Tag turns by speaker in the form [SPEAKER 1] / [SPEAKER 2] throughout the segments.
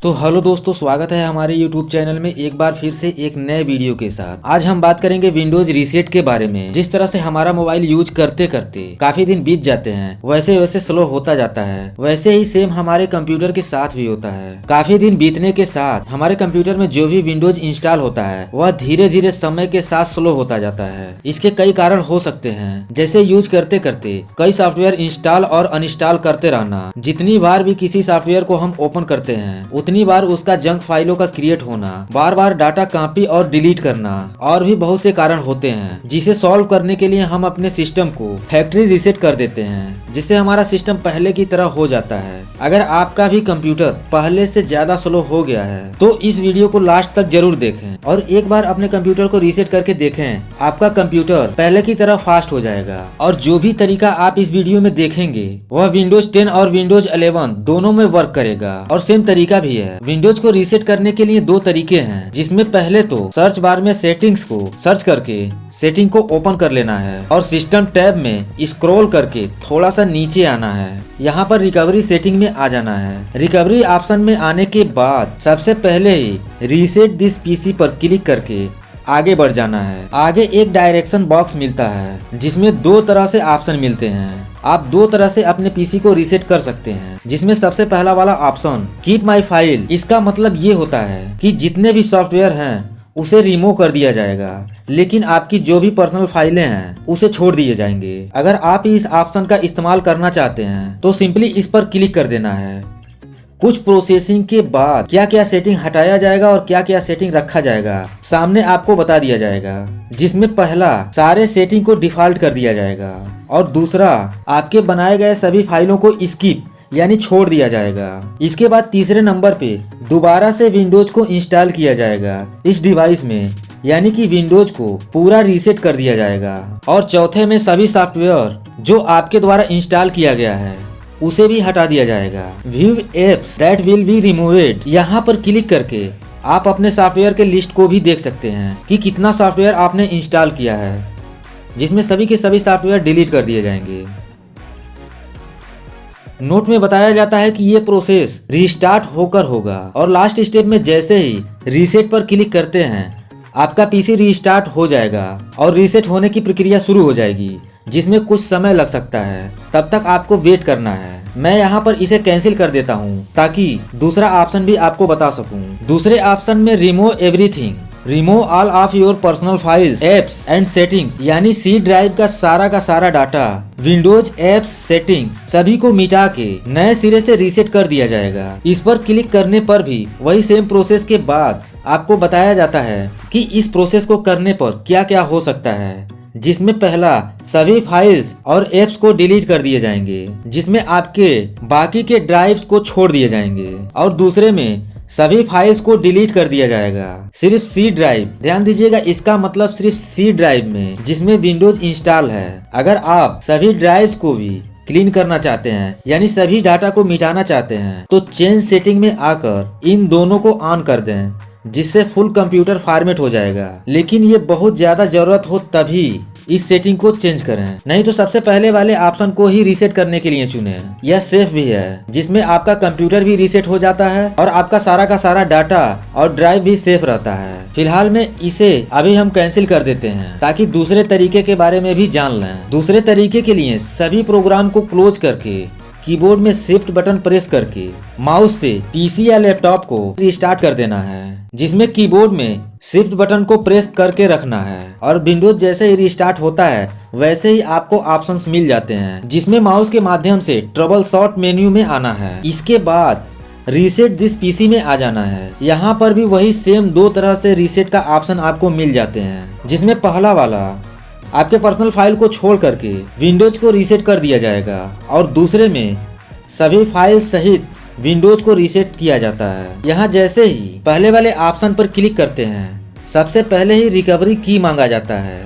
[SPEAKER 1] तो हेलो दोस्तों, स्वागत है हमारे YouTube चैनल में एक बार फिर से एक नए वीडियो के साथ। आज हम बात करेंगे विंडोज रीसेट के बारे में। जिस तरह से हमारा मोबाइल यूज करते करते काफी दिन बीत जाते हैं, वैसे वैसे स्लो होता जाता है, वैसे ही सेम हमारे कंप्यूटर के साथ भी होता है। काफी दिन बीतने के साथ हमारे कंप्यूटर में जो भी विंडोज इंस्टॉल होता है वह धीरे धीरे समय के साथ स्लो होता जाता है। इसके कई कारण हो सकते हैं, जैसे यूज करते करते कई सॉफ्टवेयर इंस्टॉल और अनइंस्टॉल करते रहना। जितनी बार भी किसी सॉफ्टवेयर को हम ओपन करते हैं उतनी बार उसका जंक फाइलों का क्रिएट होना, बार बार डाटा कॉपी और डिलीट करना, और भी बहुत से कारण होते हैं, जिसे सॉल्व करने के लिए हम अपने सिस्टम को फैक्ट्री रीसेट कर देते हैं, जिससे हमारा सिस्टम पहले की तरह हो जाता है। अगर आपका भी कंप्यूटर पहले से ज्यादा स्लो हो गया है तो इस वीडियो को लास्ट तक जरूर देखें और एक बार अपने कंप्यूटर को रीसेट करके देखें। आपका कंप्यूटर पहले की तरह फास्ट हो जाएगा। और जो भी तरीका आप इस वीडियो में देखेंगे वह विंडोज 10 और विंडोज 11 दोनों में वर्क करेगा। और सेम तरीका भी है। विंडोज को रीसेट करने के लिए दो तरीके हैं, जिसमें पहले तो सर्च बार में सेटिंग्स को सर्च करके सेटिंग को ओपन कर लेना है और सिस्टम टैब में स्क्रॉल करके थोड़ा सा नीचे आना है। यहाँ पर रिकवरी सेटिंग में आ जाना है। रिकवरी ऑप्शन में आने के बाद सबसे पहले ही रीसेट दिस पीसी पर क्लिक करके आगे बढ़ जाना है। आगे एक डायरेक्शन बॉक्स मिलता है जिसमें दो तरह से ऑप्शन मिलते हैं। आप दो तरह से अपने पीसी को रीसेट कर सकते हैं, जिसमें सबसे पहला वाला ऑप्शन कीप माई फाइल। इसका मतलब ये होता है कि जितने भी सॉफ्टवेयर हैं उसे रिमूव कर दिया जाएगा, लेकिन आपकी जो भी पर्सनल फाइलें हैं उसे छोड़ दिए जाएंगे। अगर आप इस ऑप्शन का इस्तेमाल करना चाहते हैं तो सिंपली इस पर क्लिक कर देना है। कुछ प्रोसेसिंग के बाद क्या क्या सेटिंग हटाया जाएगा और क्या क्या सेटिंग रखा जाएगा सामने आपको बता दिया जाएगा, जिसमें पहला सारे सेटिंग को डिफॉल्ट कर दिया जाएगा और दूसरा आपके बनाए गए सभी फाइलों को स्किप यानी छोड़ दिया जाएगा। इसके बाद तीसरे नंबर पे दोबारा से विंडोज को इंस्टॉल किया जाएगा इस डिवाइस में, यानी कि विंडोज को पूरा रीसेट कर दिया जाएगा। और चौथे में सभी सॉफ्टवेयर जो आपके द्वारा इंस्टॉल किया गया है उसे भी हटा दिया जाएगा। View apps that will be removed, यहाँ पर क्लिक करके आप अपने सॉफ्टवेयर के लिस्ट को भी देख सकते हैं कि कितना सॉफ्टवेयर आपने इंस्टॉल किया है, जिसमें सभी के सभी सॉफ्टवेयर डिलीट कर दिए जाएंगे। नोट में बताया जाता है कि ये प्रोसेस रीस्टार्ट होकर होगा और लास्ट स्टेप में जैसे ही रीसेट पर क्लिक करते हैं आपका पीसी रीस्टार्ट हो जाएगा और रीसेट होने की प्रक्रिया शुरू हो जाएगी, जिसमें कुछ समय लग सकता है। तब तक आपको वेट करना है। मैं यहाँ पर इसे कैंसिल कर देता हूँ ताकि दूसरा ऑप्शन भी आपको बता सकूँ। दूसरे ऑप्शन में remove everything, remove all of your personal files, apps and settings, यानी सी ड्राइव का सारा डाटा, विंडोज एप्स, सेटिंग्स सभी को मिटा के नए सिरे से रीसेट कर दिया जाएगा। इस पर क्लिक करने पर भी वही सेम प्रोसेस के बाद आपको बताया जाता है कि इस प्रोसेस को करने पर क्या क्या हो सकता है, जिसमें पहला सभी फाइल्स और एप्स को डिलीट कर दिए जाएंगे, जिसमें आपके बाकी के ड्राइव्स को छोड़ दिए जाएंगे, और दूसरे में सभी फाइल्स को डिलीट कर दिया जाएगा सिर्फ सी ड्राइव। ध्यान दीजिएगा, इसका मतलब सिर्फ सी ड्राइव में जिसमें विंडोज इंस्टॉल है। अगर आप सभी ड्राइव्स को भी क्लीन करना चाहते हैं यानी सभी डाटा को मिटाना चाहते हैं तो चेंज सेटिंग में आकर इन दोनों को ऑन कर दें, जिससे फुल कंप्यूटर फॉर्मेट हो जाएगा। लेकिन ये बहुत ज्यादा जरूरत हो तभी इस सेटिंग को चेंज करें, नहीं तो सबसे पहले वाले ऑप्शन को ही रीसेट करने के लिए चुनें। यह सेफ भी है, जिसमें आपका कंप्यूटर भी रीसेट हो जाता है और आपका सारा का सारा डाटा और ड्राइव भी सेफ रहता है। फिलहाल में इसे अभी हम कैंसिल कर देते हैं ताकि दूसरे तरीके के बारे में भी जान लें। दूसरे तरीके के लिए सभी प्रोग्राम को क्लोज करके कीबोर्ड में शिफ्ट बटन प्रेस करके माउस से पीसी या लैपटॉप को रिस्टार्ट कर देना है, जिसमें कीबोर्ड में शिफ्ट बटन को प्रेस करके रखना है और विंडोज जैसे ही रिस्टार्ट होता है वैसे ही आपको ऑप्शंस मिल जाते हैं, जिसमें माउस के माध्यम से ट्रबल शॉट मेन्यू में आना है। इसके बाद रीसेट दिस पीसी में आ जाना है। यहाँ पर भी वही सेम दो तरह से रीसेट का ऑप्शन आपको मिल जाते हैं, जिसमें पहला वाला आपके पर्सनल फाइल को छोड़ करके विंडोज को रीसेट कर दिया जाएगा और दूसरे में सभी फाइल सहित विंडोज को रीसेट किया जाता है। यहाँ जैसे ही पहले वाले ऑप्शन पर क्लिक करते हैं सबसे पहले ही रिकवरी की मांगा जाता है।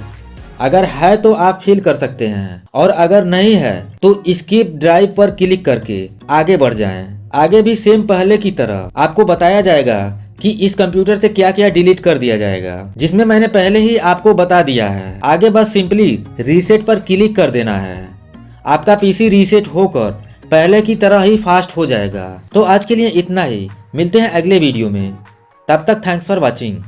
[SPEAKER 1] अगर है तो आप फिल कर सकते हैं और अगर नहीं है तो स्किप ड्राइव पर क्लिक करके आगे बढ़ जाएं। आगे भी सेम पहले की तरह आपको बताया जाएगा कि इस कंप्यूटर से क्या क्या डिलीट कर दिया जाएगा, जिसमें मैंने पहले ही आपको बता दिया है। आगे बस सिंपली रीसेट पर क्लिक कर देना है। आपका पीसी रीसेट होकर पहले की तरह ही फास्ट हो जाएगा। तो आज के लिए इतना ही। मिलते हैं अगले वीडियो में, तब तक थैंक्स फॉर वॉचिंग।